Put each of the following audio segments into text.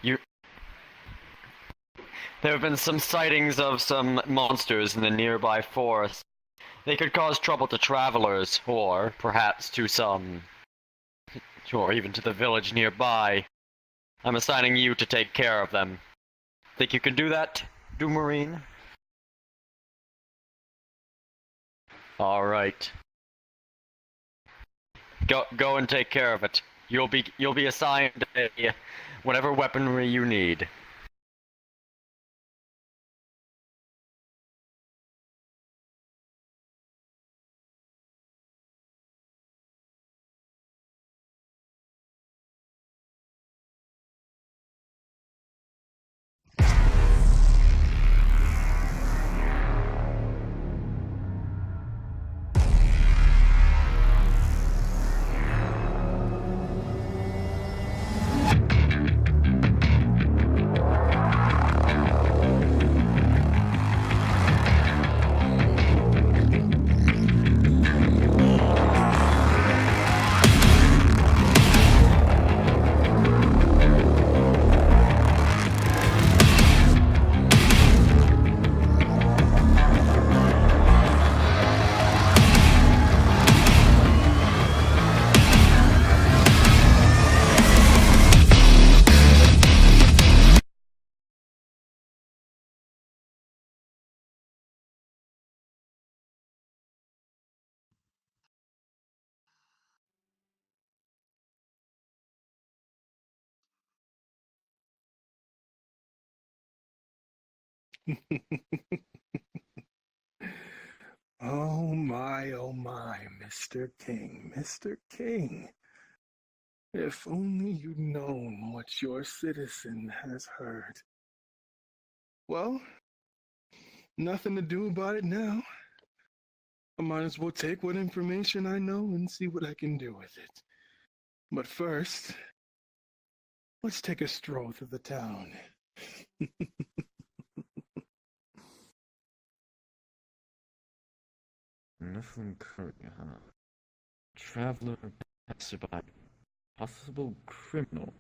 You There have been some sightings of some monsters in the nearby forest. They could cause trouble to travelers, or perhaps or even to the village nearby. I'm assigning you to take care of them. Think you can do that, Dumarine? All right. Go and take care of it. You'll be assigned whatever weaponry you need. Oh my, Mr. King, Mr. King. If only you'd known what your citizen has heard. Well, nothing to do about it now. I might as well take what information I know and see what I can do with it. But first, let's take a stroll through the town. Nothing current, huh? Traveler, passerby, possible criminal.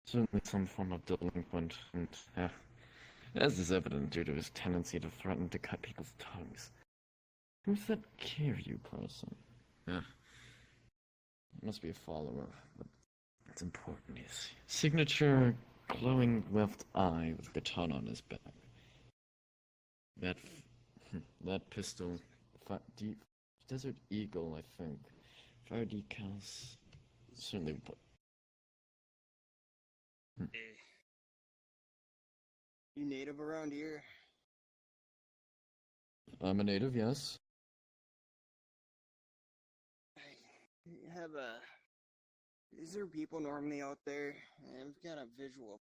Certainly some form of delinquent, and, as is evident due to his tendency to threaten to cut people's tongues. Who's that Kiryu person? Yeah. Must be a follower, but it's important. His signature, glowing left eye with baton on his back. That, that pistol, deep Desert Eagle, I think. Fire decals, certainly. Hey, you native around here? I'm a native, yes. I have a. Is there people normally out there? I've got a visual.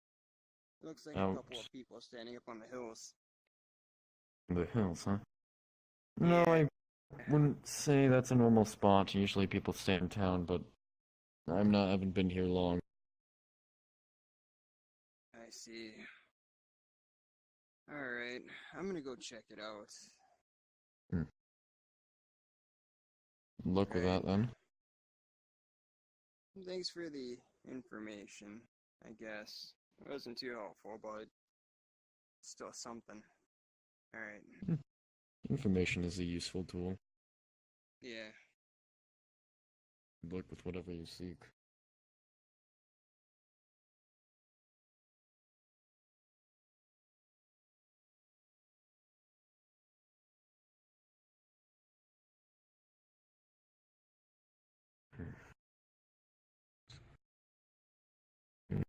Looks like a Out couple of people standing up on the hills. in the hills, huh? No, Yeah, I wouldn't say that's a normal spot. Usually people stay in town, but I haven't been here long. I see. Alright, I'm gonna go check it out. Hmm. Luck with Alright, that then. thanks for the information, I guess. It wasn't too helpful, but still something. Alright, Hmm. Information is a useful tool. yeah. Luck with whatever you seek.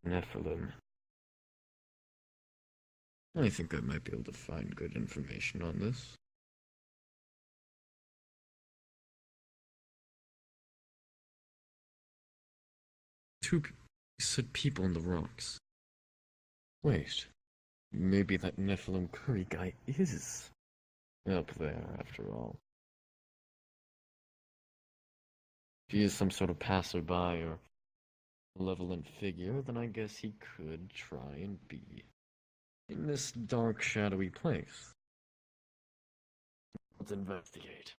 Nephilim. I think I might be able to find good information on this. Said people in the rocks. Wait, maybe that Nephilim Curry guy is up there after all. If he is some sort of passerby or malevolent figure, then I guess he could try and be in this dark, shadowy place. Let's investigate.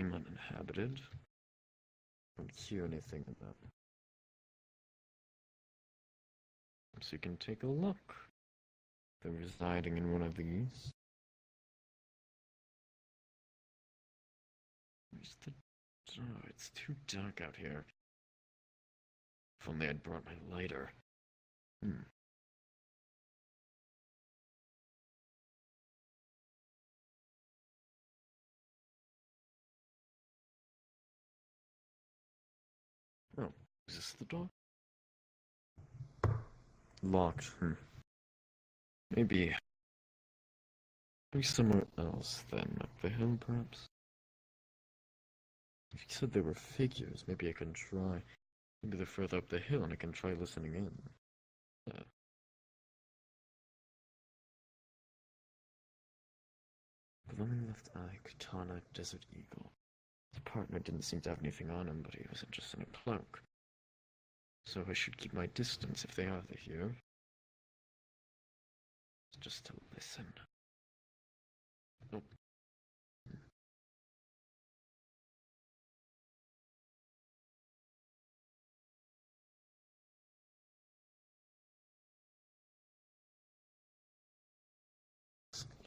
seem uninhabited. Don't hear anything about it. So you can take a look. They're residing in one of these. Where's the... Oh, it's too dark out here. If only I'd brought my lighter. Oh, is this the door? Locked. Maybe somewhere else then, up the hill perhaps? If you said there were figures, maybe I can try. Maybe they're further up the hill and I can try listening in. Glowing left eye, katana, desert eagle. His partner didn't seem to have anything on him, but he wasn't just in a cloak. So I should keep my distance if they are here. Just to listen. Nope.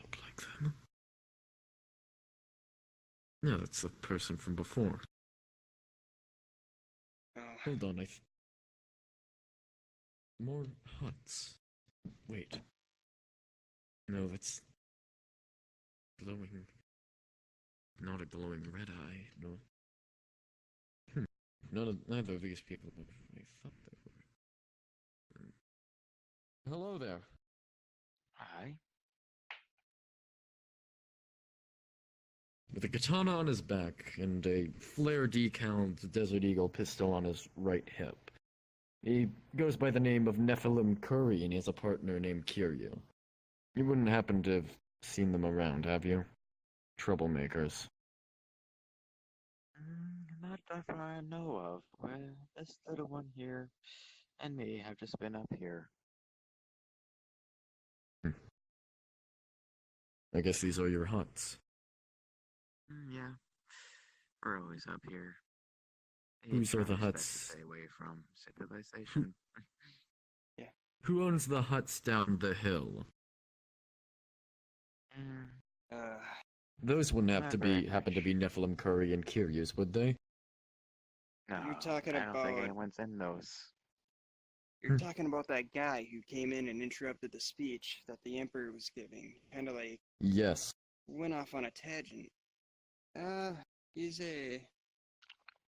Look like them. No, that's the person from before. Oh, Hold on, more huts. Wait. No, that's glowing. Not a glowing red eye. No. Neither of these people look who I thought they were. Hello there. Hi. With a katana on his back and a flare decaled Desert Eagle pistol on his right hip. He goes by the name of Nephilim Curry and he has a partner named Kiryu. You wouldn't happen to have seen them around, have you? Troublemakers. Not that I know of. Well, this little one here and me have just been up here. I guess these are your huts. Yeah, we're always up here. Whose are the It's best to huts? stay away from civilization. Who owns the huts down the hill? Mm, uh, Those wouldn't have Not to very be happen to much. be Nephilim Curry and Kiryu's, would they? no, You're talking I don't think about- anyone's in those. you're talking about that guy who came in and interrupted the speech that the Emperor was giving. Kind of like Yes. went off on a tangent. He's a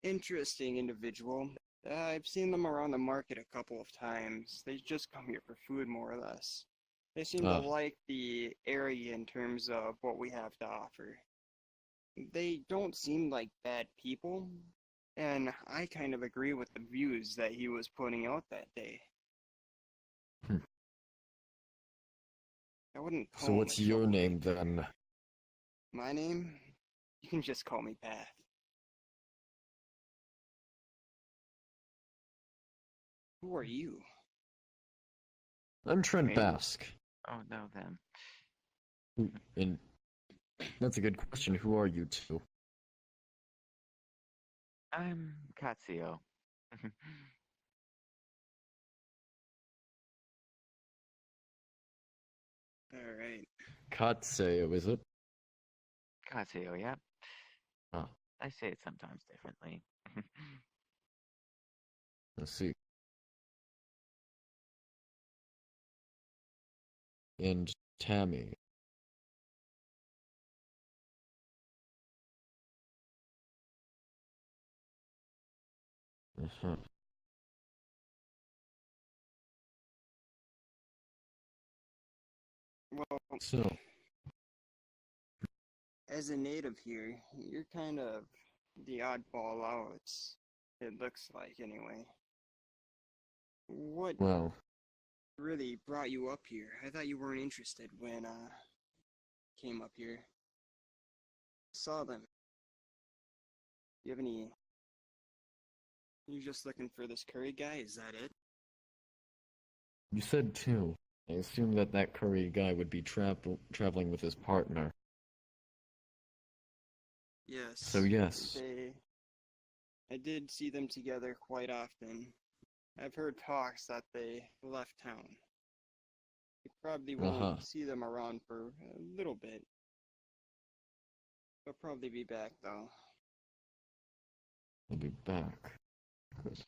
interesting individual. I've seen them around the market a couple of times. They just come here for food, more or less. They seem to Ah. like the area in terms of what we have to offer. They don't seem like bad people, and I kind of agree with the views that he was putting out that day. Hmm. I wouldn't call So him what's a your troublemaker. name then? My name? You can just call me Path. Who are you? I'm Trent Me? Bask. Oh, no, them. And that's a good question. Who are you two? I'm Katsuo. Alright. Katseo, is it? Katsuo, yeah. Ah, I say it sometimes differently. let's see. And Tammy. Uh-huh. Well, So, as a native here, you're kind of the oddball out. It looks like, anyway. What well, really brought you up here? I thought you weren't interested when, came up here. Saw them. You have any... You're just looking for this Curry guy, is that it? you said two. I assume that Curry guy would be traveling with his partner. Yes, So yes. I did see them together quite often. I've heard talks that they left town. You probably won't Uh-huh. see them around for a little bit. They'll probably be back though. I'll be back. Good.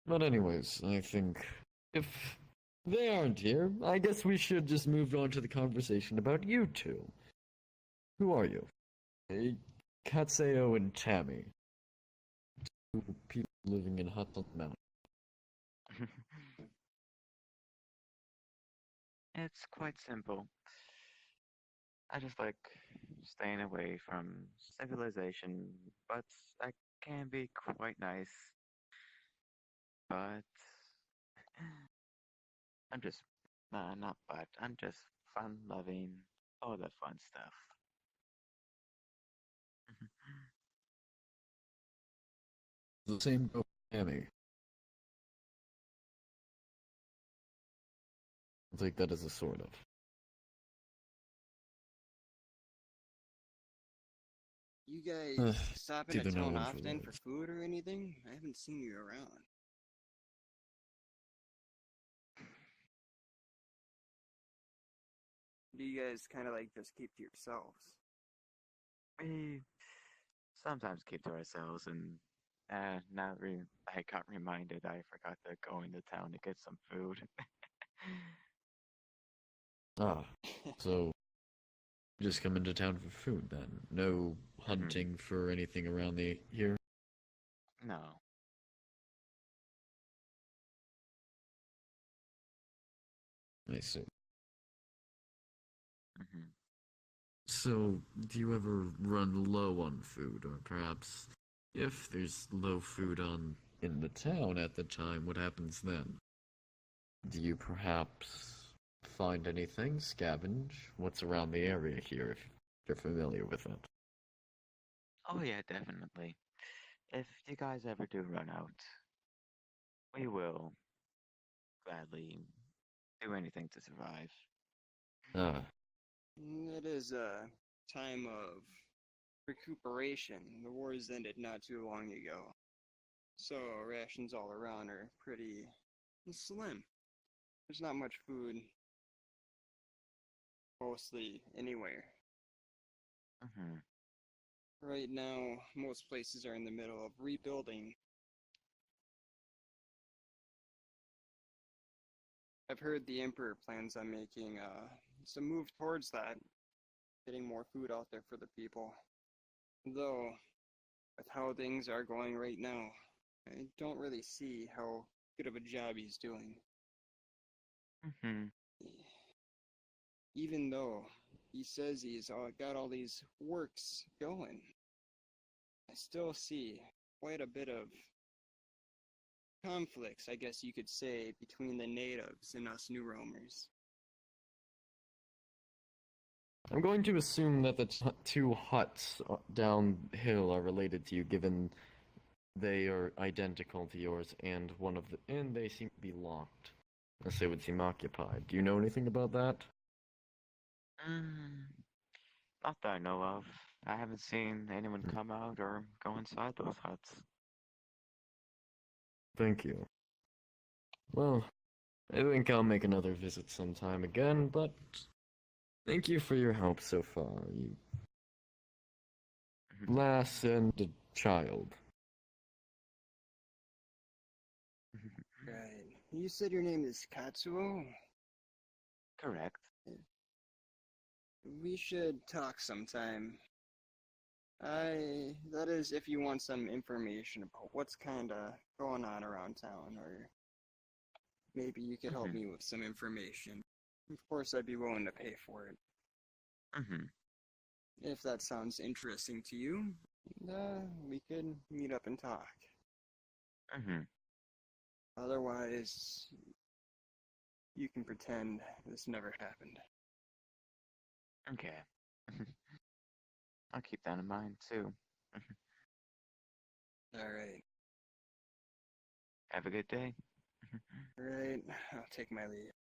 But anyways, I think if they aren't here, I guess we should just move on to the conversation about you two. Who are you? Eh, Katseo and Tammy. Two people living in huts on the mountain. It's quite simple. I just like staying away from civilization, but I can be quite nice. But I'm just, not but, I'm just fun loving, all that fun stuff. The same go for Tammy. I'll take that as a sort of. You guys Uh, stop it's into either no town one for often for words. food or anything? I haven't seen you around. Do you guys kind of like just keep to yourselves? We sometimes keep to ourselves, and I got reminded I forgot to go into town to get some food. Ah, so just come into town for food then. No Mhm. hunting for anything around the here. No. I see. Mhm. So, do you ever run low on food, or perhaps if there's low food on in the town at the time, what happens then? Do you perhaps find anything, scavenge? What's around the area here, if you're familiar with it? Oh yeah, definitely. If you guys ever do run out, we will gladly do anything to survive. Ah, It is a time of recuperation. The wars ended not too long ago, so rations all around are pretty slim. There's not much food mostly anywhere. Mhm. Right now, most places are in the middle of rebuilding. I've heard the Emperor plans on making some move towards that, getting more food out there for the people. Though, with how things are going right now, I don't really see how good of a job he's doing. Mhm. Even though he says he's got all these works going, I still see quite a bit of conflicts, I guess you could say, between the natives and us new roamers. I'm going to assume that the two huts downhill are related to you, given they are identical to yours, and and they seem to be locked. Unless they would seem occupied. Do you know anything about that? Mm, not that I know of. I haven't seen anyone Hmm, come out or go inside those huts. thank you. Well, I think I'll make another visit sometime again, but thank you for your help so far, you lass and a child. Right. You said your name is Katsuo? Correct. We should talk sometime. That is, if you want some information about what's kinda going on around town, or maybe you could help Mhm. me with some information. Of course, I'd be willing to pay for it. Mhm. If that sounds interesting to you, we could meet up and talk. Mhm. Otherwise, you can pretend this never happened. Okay. I'll keep that in mind too. Alright. Have a good day. Alright, I'll take my leave.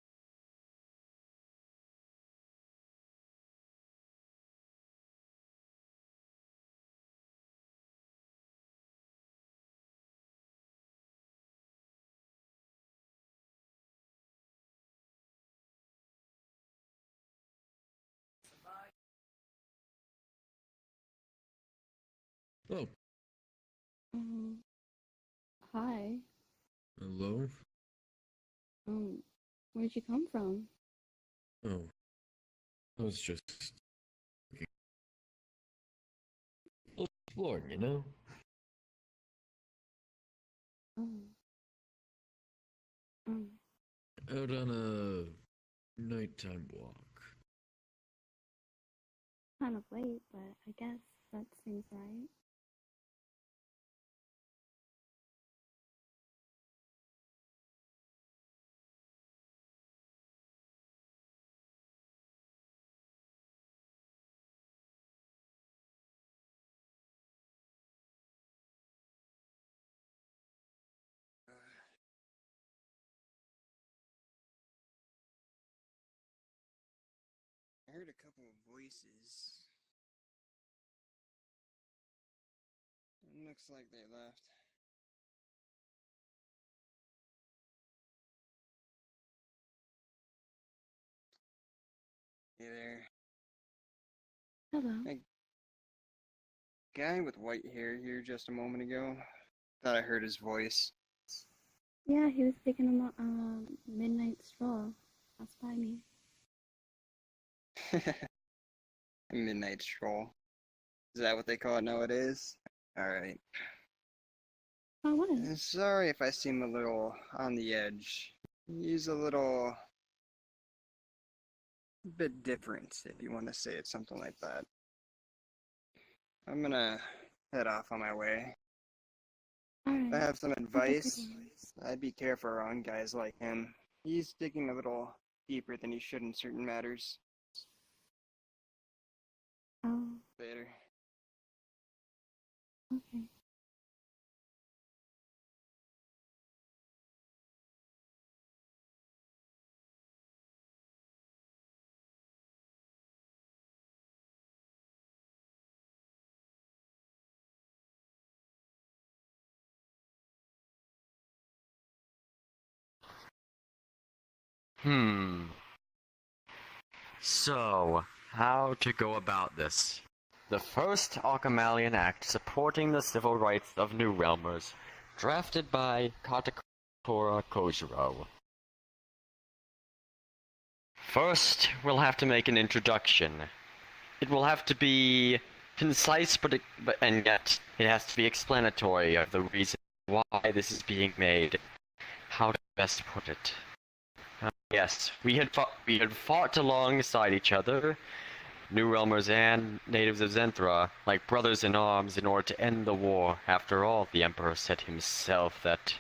Oh, Um, Hi. hello? Um, where'd you come from? Oh, I was just exploring, you know? Oh, um, Out on a nighttime walk. kind of late, but I guess that seems right. I heard a couple of voices. It looks like they left. Hey there. Hello. That guy with white hair here just a moment ago. Thought I heard his voice. Yeah, he was taking a midnight stroll. Passed by me. Midnight stroll. Is that what they call it nowadays? Alright. Oh, what? Sorry if I seem a little on the edge. He's a little bit different, if you want to say it something like that. I'm gonna head off on my way. If I Alright. have some Have a good advice, one. I'd be careful around guys like him. He's digging a little deeper than he should in certain matters. Oh, Later. okay. So, how to go about this? The first Archimalian Act supporting the civil rights of New Realmers, drafted by Katakura Kojiro. First, we'll have to make an introduction. It will have to be concise, but and yet it has to be explanatory of the reason why this is being made. How to best put it? Yes, we had fought alongside each other, New Realmers and natives of Zenthra, like brothers in arms in order to end the war. After all, the Emperor said himself that...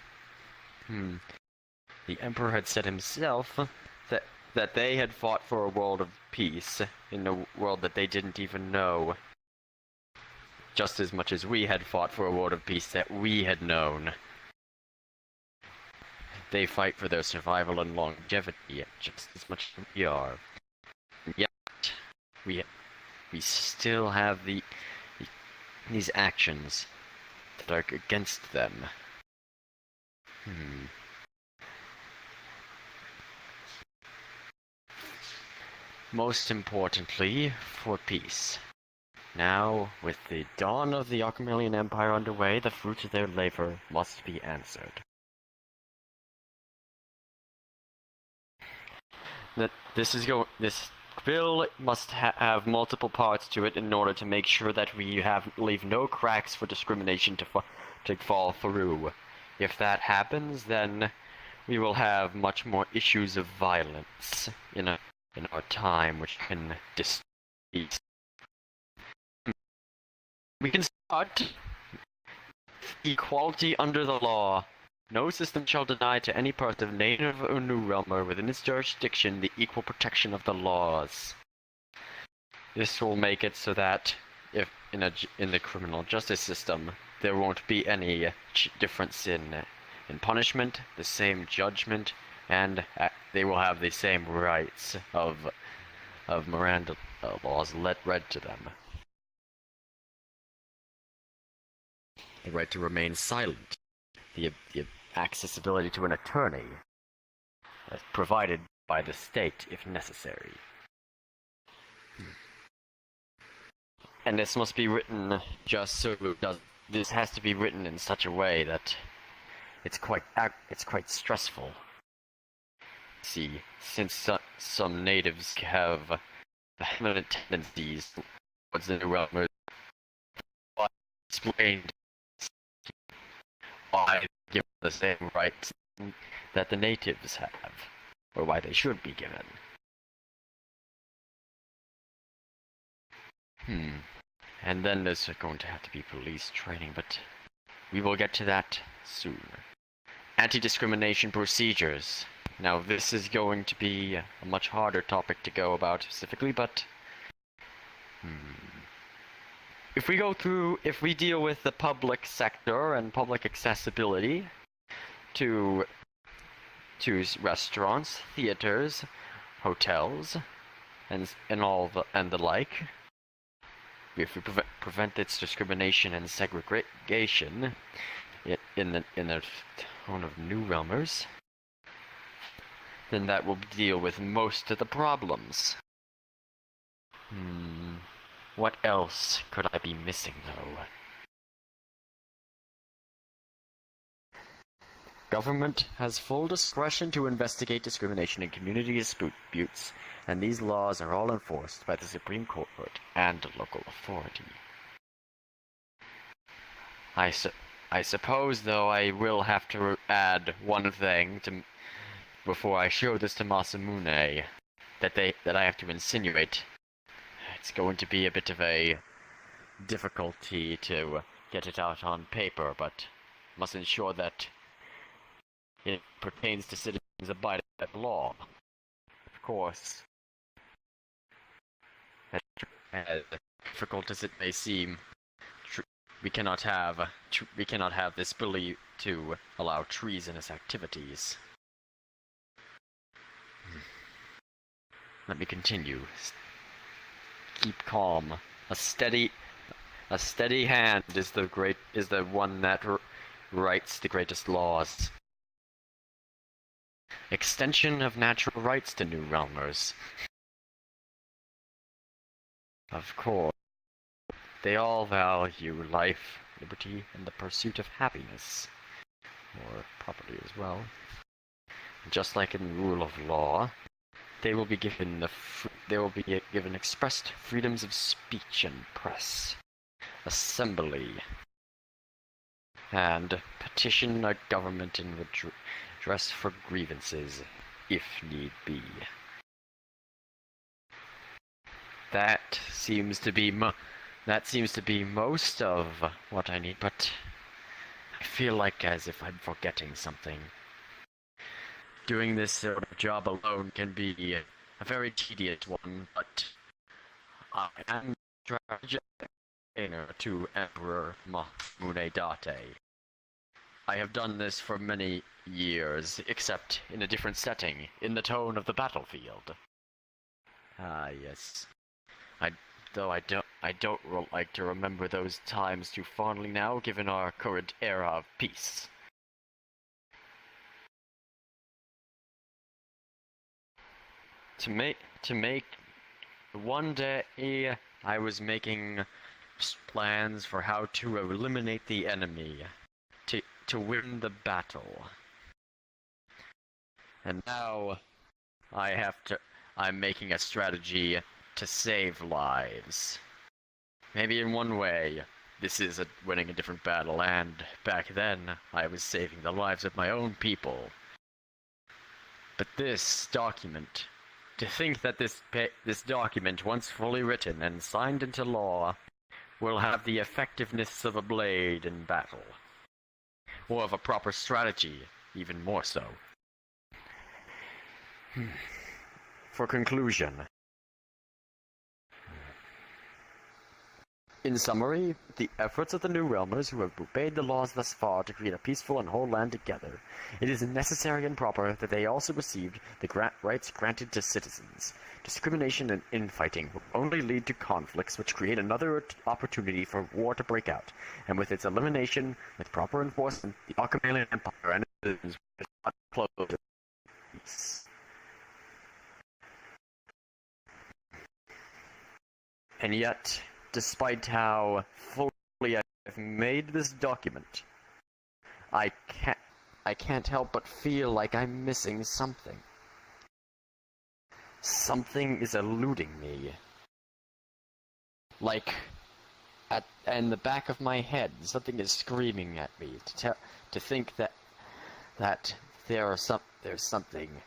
The Emperor had said himself that they had fought for a world of peace, in a world that they didn't even know. Just as much as we had fought for a world of peace that we had known. They fight for their survival and longevity just as much as we are. Yet, we still have these actions that are against them. Most importantly, for peace. Now, with the dawn of the Archimalian Empire underway, the fruits of their labor must be answered. This bill must have multiple parts to it in order to make sure that we leave no cracks for discrimination to fall through. If that happens, then we will have much more issues of violence in our time, which can peace. We can start equality under the law. No system shall deny to any person of native or New Realmer within its jurisdiction the equal protection of the laws. This will make it so that if in the criminal justice system there won't be any difference in punishment, the same judgment, and they will have the same rights of Miranda laws read to them. The right to remain silent, the accessibility to an attorney, provided by the state if necessary. And this must be written just so it does. This has to be written in such a way that it's quite stressful. See, since some natives have violent tendencies towards the New Realmers, explained why they give the same rights that the natives have, or why they should be given. And then there's going to have to be police training, but we will get to that soon. Anti-discrimination procedures. Now this is going to be a much harder topic to go about specifically, but if we deal with the public sector and public accessibility to restaurants, theaters, hotels, and the like, if we prevent its discrimination and segregation in the tone of New Realmers, then that will deal with most of the problems. What else could I be missing, though? Government has full discretion to investigate discrimination in community disputes, and these laws are all enforced by the Supreme Court and local authority. I suppose, though, I will have to add one thing before I show this to Masamune, that I have to insinuate. It's going to be a bit of a difficulty to get it out on paper, but must ensure that it pertains to citizens abiding by the law. Of course, as difficult as it may seem, we cannot have this belief to allow treasonous activities. Let me continue. Keep calm. A steady hand is the one that writes the greatest laws. Extension of natural rights to New Realmers. Of course, they all value life, liberty, and the pursuit of happiness, or property as well. Just like in rule of law, they will be given expressed freedoms of speech and press, assembly, and petition a government in redress for grievances, if need be. That seems to be most of what I need, but I feel like as if I'm forgetting something. Doing this sort of job alone can be a very tedious one, but I am strategic to Emperor Mahmune Date. I have done this for many years, except in a different setting, in the tone of the battlefield. Ah, yes. I don't like to remember those times too fondly now, given our current era of peace. To make one day I was making plans for how to eliminate the enemy, to win the battle. And now I'm making a strategy to save lives. Maybe in one way, this is winning a different battle, and back then, I was saving the lives of my own people. But this document, to think that this document, once fully written and signed into law, will have the effectiveness of a blade in battle. Or of a proper strategy, even more so. For conclusion. In summary, the efforts of the New Realmers who have obeyed the laws thus far to create a peaceful and whole land together, it is necessary and proper that they also received the rights granted to citizens. Discrimination and infighting will only lead to conflicts which create another opportunity for war to break out, and with its elimination, with proper enforcement, the Akamelian Empire and its citizens will not close to peace. And yet, despite how fully I've made this document, I can't help but feel like I'm missing something. Something is eluding me. Like, in the back of my head, something is screaming at me to think that there's something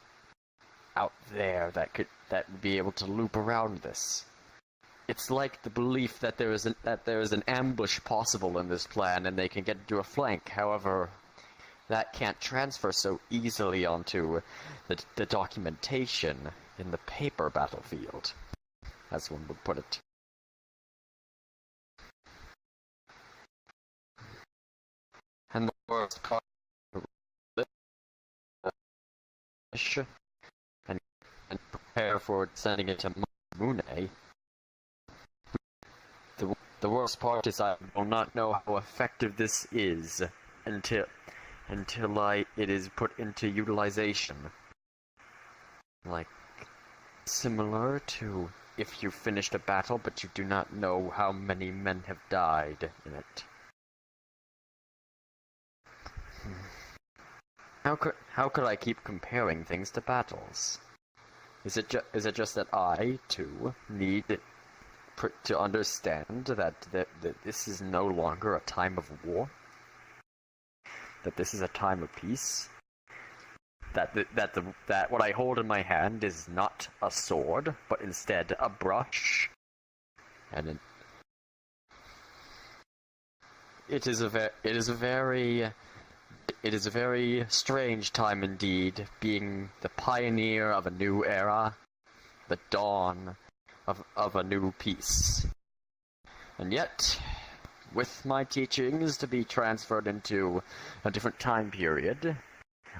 out there that would be able to loop around this. It's like the belief that there is an ambush possible in this plan, and they can get into a flank. However, that can't transfer so easily onto the documentation in the paper battlefield, as one would put it. And the worst part and prepare for sending it to Mune. The worst part is I will not know how effective this is until it is put into utilization. Like, similar to if you finished a battle but you do not know how many men have died in it. How could I keep comparing things to battles? Is it just that I too need to understand that this is no longer a time of war? That this is a time of peace? That what I hold in my hand is not a sword, but instead a brush, and it is a very strange time indeed, being the pioneer of a new era, the dawn of a new peace. And yet, with my teachings to be transferred into a different time period,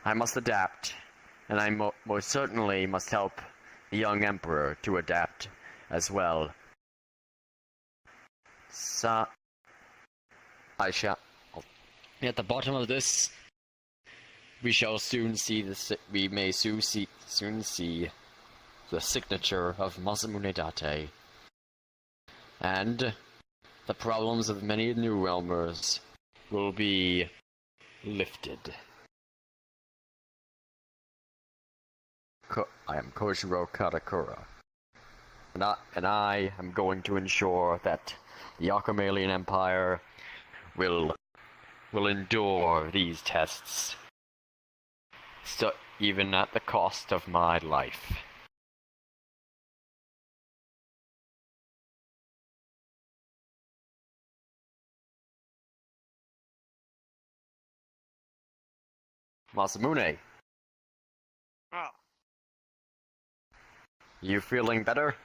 I must adapt, and I most certainly must help the young emperor to adapt as well. So, I shall. At the bottom of this, we shall soon see soon see the signature of Masamune Date, and the problems of many New Realmers will be lifted. I am Kojiro Katakura, and I am going to ensure that the Akamalian Empire will endure these tests, so even at the cost of my life. Masamune, Oh. you feeling better?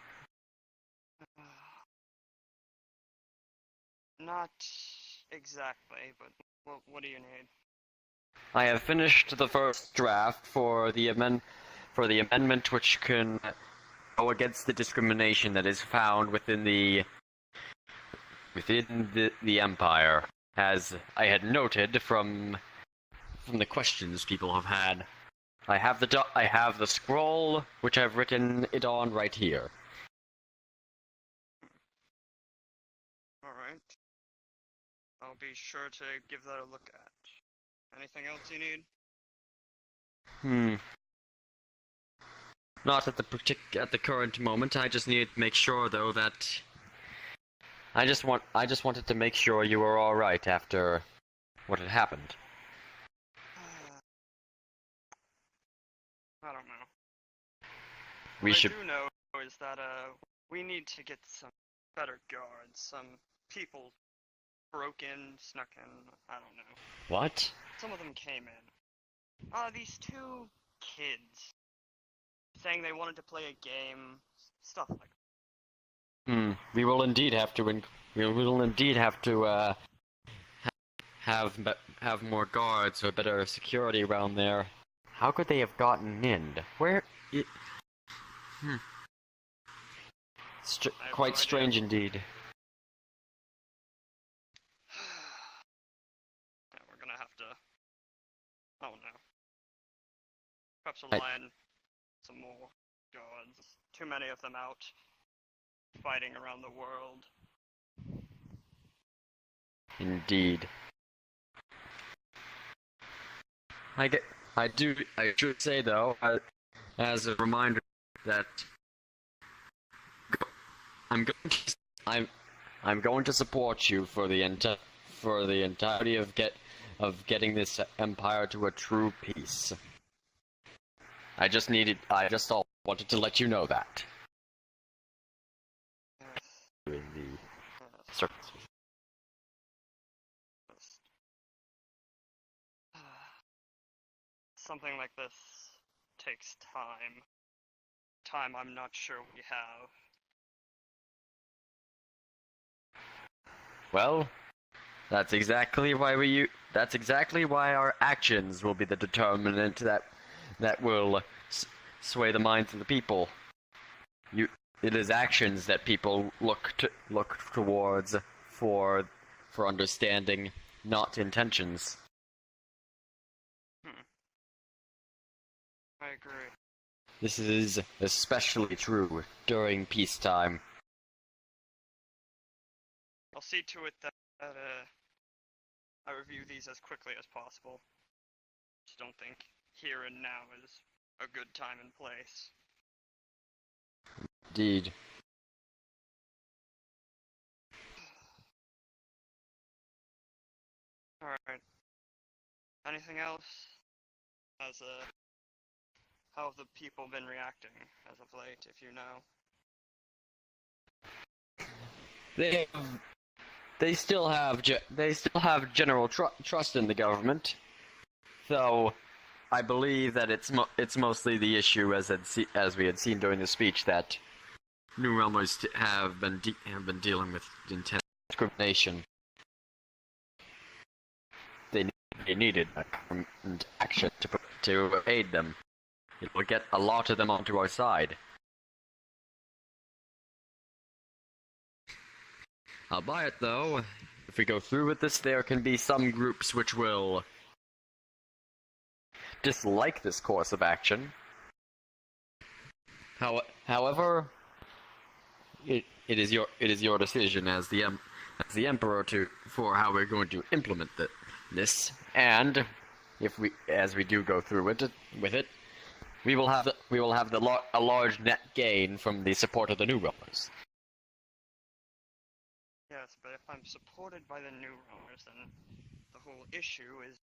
Not exactly, but what do you need? I have finished the first draft for the amendment which can go against the discrimination that is found within the Empire, as I had noted from the questions people have had. I have the scroll which I've written it on right here. Alright. I'll be sure to give that a look at. Anything else you need? Not at the current moment. I just needed to make sure though that I just wanted to make sure you were all right after what had happened. I don't know. We What should. I do know is that we need to get some better guards. Some people broke in, snuck in. I don't know. What? Some of them came in. These two kids saying they wanted to play a game, stuff like that. We will indeed have to. We will indeed have to have more guards or better security around there. How could they have gotten in? Where? Quite strange indeed. Yeah, we're gonna have to. I don't know. Perhaps align some more guards. Too many of them out fighting around the world. Indeed. I get. I do. I should say though, as a reminder, that I'm going to. I'm going to support you for the entirety of getting this empire to a true peace. I just wanted to let you know that. Yes, Doing the yes. circumcision. Just- Something like this takes time. Time I'm not sure we have. Well, that's exactly why our actions will be the determinant that will sway the minds of the people. It is actions that people look towards for understanding, not intentions. I agree. This is especially true during peacetime. I'll see to it that I review these as quickly as possible. Just don't think here and now is a good time and place. Indeed. Alright. Anything else? How have the people been reacting as of late, if you know? They still have general trust in the government, though I believe that it's mostly the issue as we had seen during the speech that New Realmers have been dealing with intense discrimination. They needed a government action to aid them. It will get a lot of them onto our side. I'll buy it though. If we go through with this, there can be some groups which will dislike this course of action. However, it is your decision as the emperor for how we're going to implement this, and as we do go through with it, we will have a large net gain from the support of the New Realmers. Yes, but if I'm supported by the New Roamers, then the whole issue is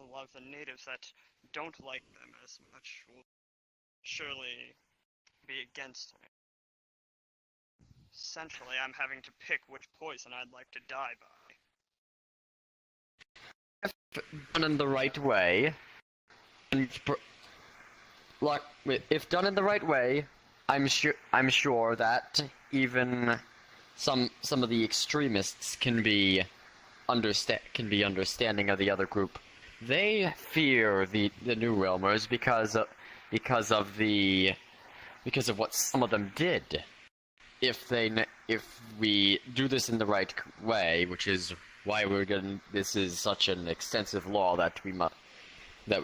a lot of the natives that don't like them as much will surely be against me. Essentially, I'm having to pick which poison I'd like to die by. Done in the right way, if done in the right way, I'm sure that even some of the extremists can be understanding of the other group. They fear the New Realmers because of what some of them did. If we do this in the right way, which is why this is such an extensive law that we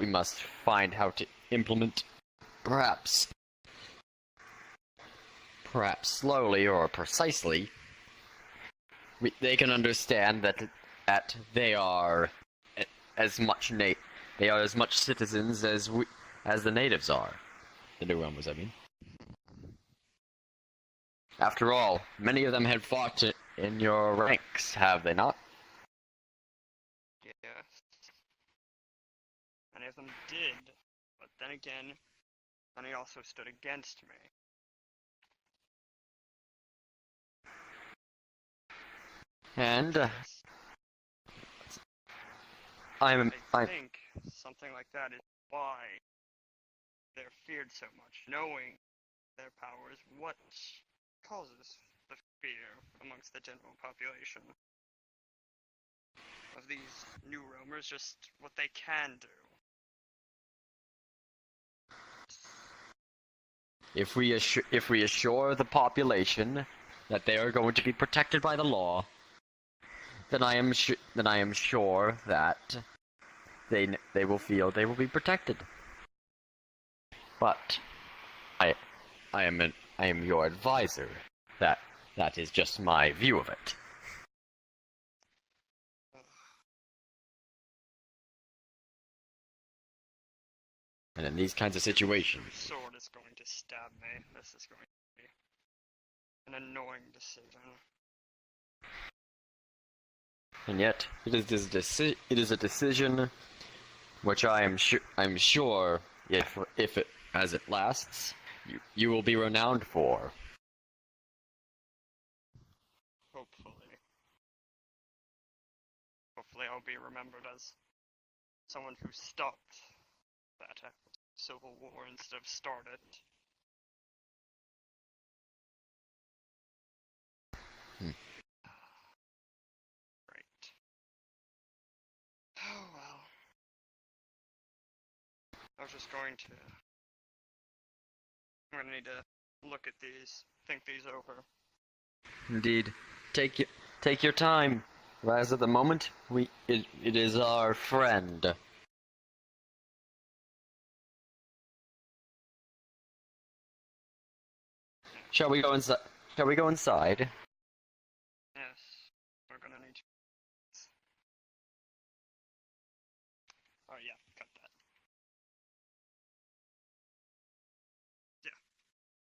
must find how to implement, perhaps slowly or precisely. They can understand that they are as much citizens as the natives are. The New Realmers, I mean. After all, many of them had fought in your ranks, have they not? Yes. Many of them did, but then again, many also stood against me. And I think something like that is why they're feared so much, knowing their powers, what causes the fear amongst the general population of these New Roamers, just what they can do. if we assure the population that they are going to be protected by the law, then I am sure that they will feel they will be protected. But I am your advisor. That is just my view of it. And in these kinds of situations, Sword is going to stab me. This is going to be an annoying decision. and yet it is a decision which I'm sure if it as it lasts, you will be renowned for. Hopefully. Hopefully I'll be remembered as someone who stopped that civil war instead of started. Right. Oh well. I was just going to... I'm gonna need to look at these, think these over. Indeed, take your time. As at the moment, it is our friend. Shall we go inside? Shall we go inside? Yes, we're gonna need to... Oh yeah, cut that.